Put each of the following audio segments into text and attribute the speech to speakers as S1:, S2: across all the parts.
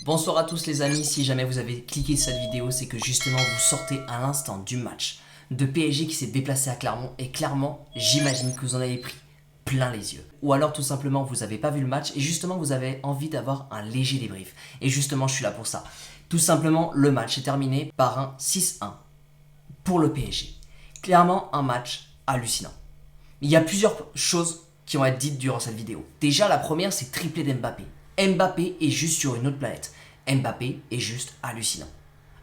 S1: Bonsoir à tous les amis, si jamais vous avez cliqué cette vidéo, c'est que justement vous sortez à l'instant du match de PSG qui s'est déplacé à Clermont et clairement, j'imagine que vous en avez pris plein les yeux. Ou alors tout simplement vous n'avez pas vu le match et justement vous avez envie d'avoir un léger débrief. Et justement je suis là pour ça. Tout simplement le match est terminé par un 6-1 pour le PSG. Clairement un match hallucinant. Il y a plusieurs choses qui vont être dites durant cette vidéo. Déjà la première c'est triplé d'Mbappé. Mbappé est juste sur une autre planète. Mbappé est juste hallucinant.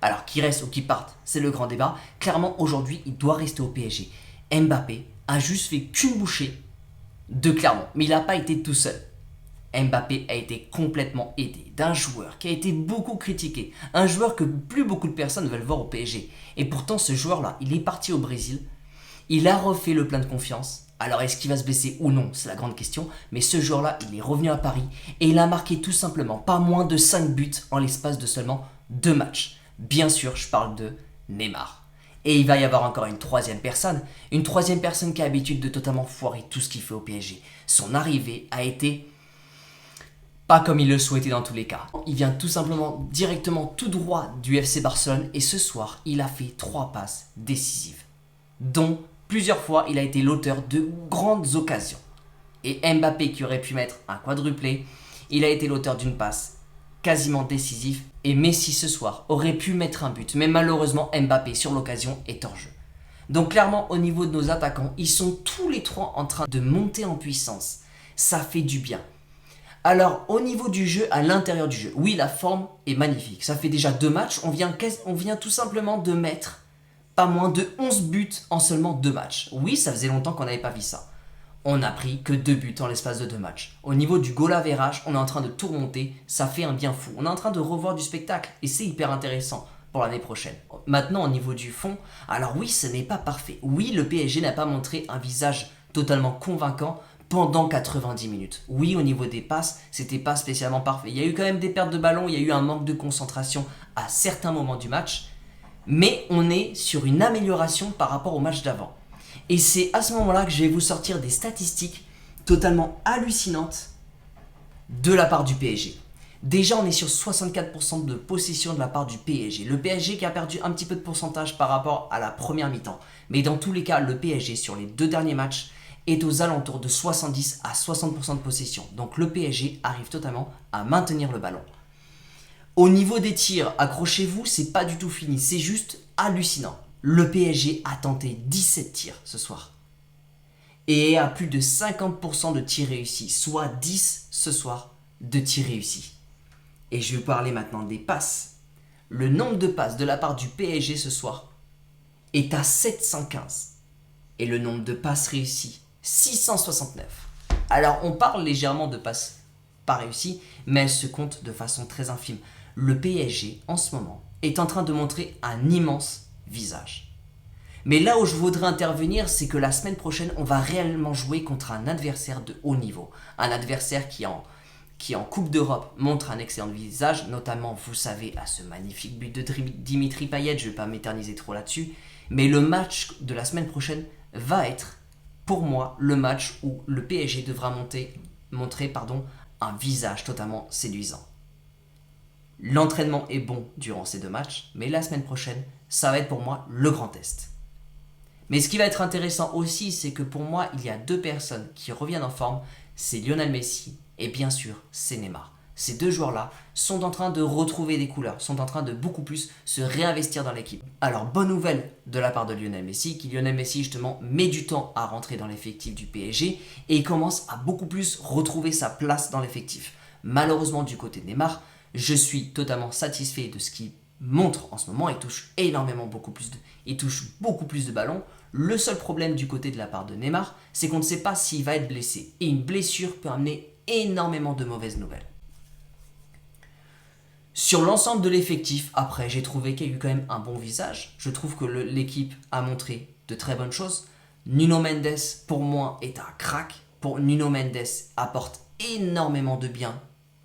S1: Alors, qui reste ou qui parte, c'est le grand débat. Clairement, aujourd'hui, il doit rester au PSG. Mbappé a juste fait qu'une bouchée de Clermont, mais il n'a pas été tout seul. Mbappé a été complètement aidé d'un joueur qui a été beaucoup critiqué, un joueur que plus beaucoup de personnes veulent voir au PSG. Et pourtant, ce joueur-là, il est parti au Brésil, il a refait le plein de confiance. Alors est-ce qu'il va se blesser ou non? C'est la grande question. Mais ce joueur-là, il est revenu à Paris et il a marqué tout simplement pas moins de 5 buts en l'espace de seulement 2 matchs. Bien sûr, je parle de Neymar. Et il va y avoir encore une troisième personne qui a l'habitude de totalement foirer tout ce qu'il fait au PSG. Son arrivée a été pas comme il le souhaitait dans tous les cas. Il vient tout simplement directement tout droit du FC Barcelone et ce soir, il a fait 3 passes décisives, dont plusieurs fois, il a été l'auteur de grandes occasions. Et Mbappé, qui aurait pu mettre un quadruplé, il a été l'auteur d'une passe quasiment décisive. Et Messi, ce soir, aurait pu mettre un but. Mais malheureusement, Mbappé, sur l'occasion, est hors jeu. Donc clairement, au niveau de nos attaquants, ils sont tous les trois en train de monter en puissance. Ça fait du bien. Alors, au niveau du jeu, à l'intérieur du jeu, oui, la forme est magnifique. Ça fait déjà 2 matchs. On vient tout simplement de mettre pas moins de 11 buts en seulement 2 matchs. Oui, ça faisait longtemps qu'on n'avait pas vu ça. On n'a pris que 2 buts en l'espace de 2 matchs. Au niveau du goal average, on est en train de tout remonter. Ça fait un bien fou. On est en train de revoir du spectacle et c'est hyper intéressant pour l'année prochaine. Maintenant, au niveau du fond, alors oui, ce n'est pas parfait. Oui, le PSG n'a pas montré un visage totalement convaincant pendant 90 minutes. Oui, au niveau des passes, c'était pas spécialement parfait. Il y a eu quand même des pertes de ballon, il y a eu un manque de concentration à certains moments du match. Mais on est sur une amélioration par rapport au match d'avant. Et c'est à ce moment-là que je vais vous sortir des statistiques totalement hallucinantes de la part du PSG. Déjà, on est sur 64% de possession de la part du PSG. Le PSG qui a perdu un petit peu de pourcentage par rapport à la première mi-temps. Mais dans tous les cas, le PSG sur les 2 derniers matchs est aux alentours de 70 à 60% de possession. Donc le PSG arrive totalement à maintenir le ballon. Au niveau des tirs, accrochez-vous, c'est pas du tout fini, c'est juste hallucinant. Le PSG a tenté 17 tirs ce soir et a plus de 50% de tirs réussis, soit 10 ce soir de tirs réussis. Et je vais vous parler maintenant des passes. Le nombre de passes de la part du PSG ce soir est à 715 et le nombre de passes réussies 669. Alors on parle légèrement de passes pas réussies, mais elles se comptent de façon très infime. Le PSG, en ce moment, est en train de montrer un immense visage. Mais là où je voudrais intervenir, c'est que la semaine prochaine, on va réellement jouer contre un adversaire de haut niveau. Un adversaire qui en Coupe d'Europe montre un excellent visage, notamment, vous savez, à ce magnifique but de Dimitri Payet, je ne vais pas m'éterniser trop là-dessus. Mais le match de la semaine prochaine va être, pour moi, le match où le PSG devra montrer un visage totalement séduisant. L'entraînement est bon durant ces 2 matchs, mais la semaine prochaine, ça va être pour moi le grand test. Mais ce qui va être intéressant aussi, c'est que pour moi, il y a 2 personnes qui reviennent en forme, c'est Lionel Messi et bien sûr, c'est Neymar. Ces 2 joueurs-là sont en train de retrouver des couleurs, sont en train de beaucoup plus se réinvestir dans l'équipe. Alors, bonne nouvelle de la part de Lionel Messi, Lionel Messi justement met du temps à rentrer dans l'effectif du PSG et il commence à beaucoup plus retrouver sa place dans l'effectif. Malheureusement, du côté de Neymar, je suis totalement satisfait de ce qu'il montre en ce moment. Il touche il touche beaucoup plus de ballons. Le seul problème du côté de la part de Neymar, c'est qu'on ne sait pas s'il va être blessé. Et une blessure peut amener énormément de mauvaises nouvelles. Sur l'ensemble de l'effectif, après, j'ai trouvé qu'il y a eu quand même un bon visage. Je trouve que l'équipe a montré de très bonnes choses. Nuno Mendes, pour moi, est un crack. Nuno Mendes apporte énormément de bien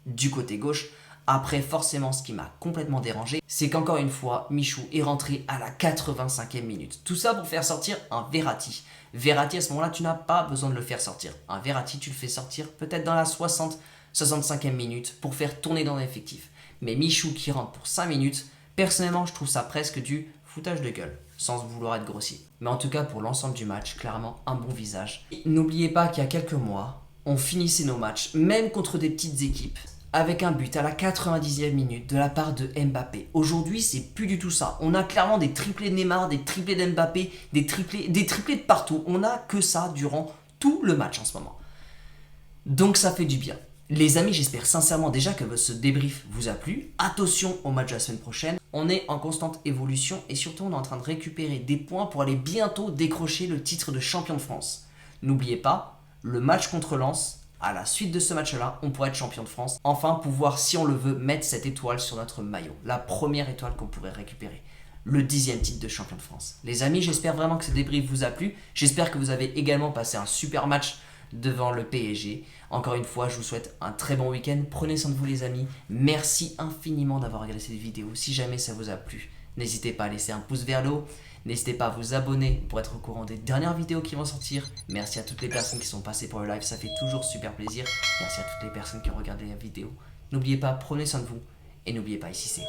S1: du côté gauche. Après, forcément, ce qui m'a complètement dérangé, c'est qu'encore une fois, Michou est rentré à la 85e minute. Tout ça pour faire sortir un Verratti. Verratti, à ce moment-là, tu n'as pas besoin de le faire sortir. Un Verratti, tu le fais sortir peut-être dans la 60, 65e minute pour faire tourner dans l'effectif. mais Michou qui rentre pour 5 minutes, personnellement je trouve ça presque du foutage de gueule, sans vouloir être grossier. Mais en tout cas pour l'ensemble du match, clairement un bon visage. N'oubliez pas qu'il y a quelques mois, on finissait nos matchs, même contre des petites équipes, avec un but à la 90e minute de la part de Mbappé. Aujourd'hui, c'est plus du tout ça. On a clairement des triplés de Neymar, des triplés d'Mbappé, des triplés de partout. On a que ça durant tout le match en ce moment. Donc ça fait du bien. Les amis, j'espère sincèrement déjà que ce débrief vous a plu. Attention au match de la semaine prochaine. On est en constante évolution et surtout on est en train de récupérer des points pour aller bientôt décrocher le titre de champion de France. N'oubliez pas, le match contre Lens, à la suite de ce match-là, on pourrait être champion de France. Enfin, pouvoir, si on le veut, mettre cette étoile sur notre maillot. La première étoile qu'on pourrait récupérer. Le 10e titre de champion de France. Les amis, j'espère vraiment que ce débrief vous a plu. J'espère que vous avez également passé un super match devant le PSG. Encore une fois, je vous souhaite un très bon week-end. Prenez soin de vous les amis. Merci infiniment d'avoir regardé cette vidéo. Si jamais ça vous a plu, n'hésitez pas à laisser un pouce vers le haut. N'hésitez pas à vous abonner pour être au courant des dernières vidéos qui vont sortir. Merci à toutes les personnes qui sont passées pour le live, ça fait toujours super plaisir. Merci à toutes les personnes qui ont regardé la vidéo. N'oubliez pas, prenez soin de vous. Et n'oubliez pas, ici c'est